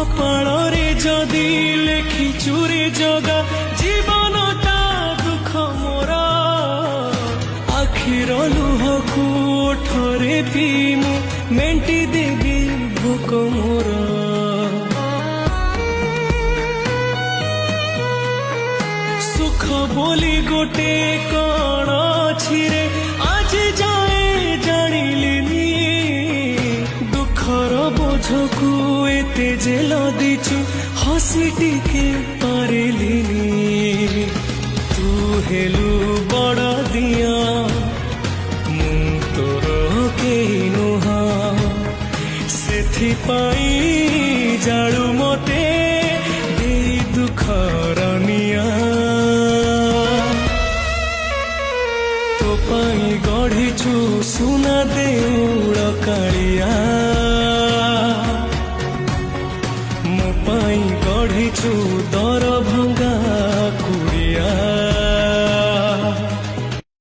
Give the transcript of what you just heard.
କପାଳରେ ଯଦି ଲେଖିଛୁ ରେ ଜଗା ଜୀବନଟା ଦୁଃଖ ମୋର ଆଖିର ଲୁହକୁ ଓଠରେ ପିଇ ମୁଁ ମେଣ୍ଟି ଦେବି ଭୋକ ମୋର ସୁଖ ବୋଲି ଗୋଟେ କଣ ଅଛି ରେ ଆଜି ଯାଏ ଜାଣିଲିନି ଦୁଃଖର ବୋଝକୁ ଏତେ ଯେ ଲଦିଛୁ ହସି ଟିକେ ପାରିଲିନି ତୁ ହେଲୁ ବଡ଼ ଦିଅ ମୁଁ ତୋର କେହି ନୁହଁ ସେଥିପାଇଁ ଜାଳୁ ମତେ ଦେଇ ଦୁଃଖର ନିଆଁ ତୋ ପାଇଁ ଗଢ଼ିଛୁ ସୁନା ଦେଉଳ କାଳିଆ ମୋ ପାଇଁ ଗଢ଼ିଛୁ ଦର